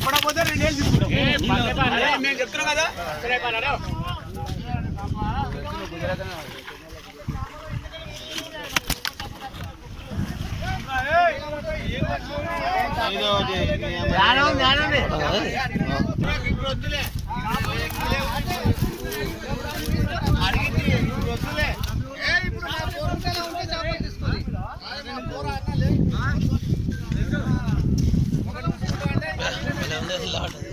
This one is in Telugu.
పడకపోతే 2 ఏళ్ళు తీసుకుంటాం. మేము చెప్తున్నాం కదా. Lord.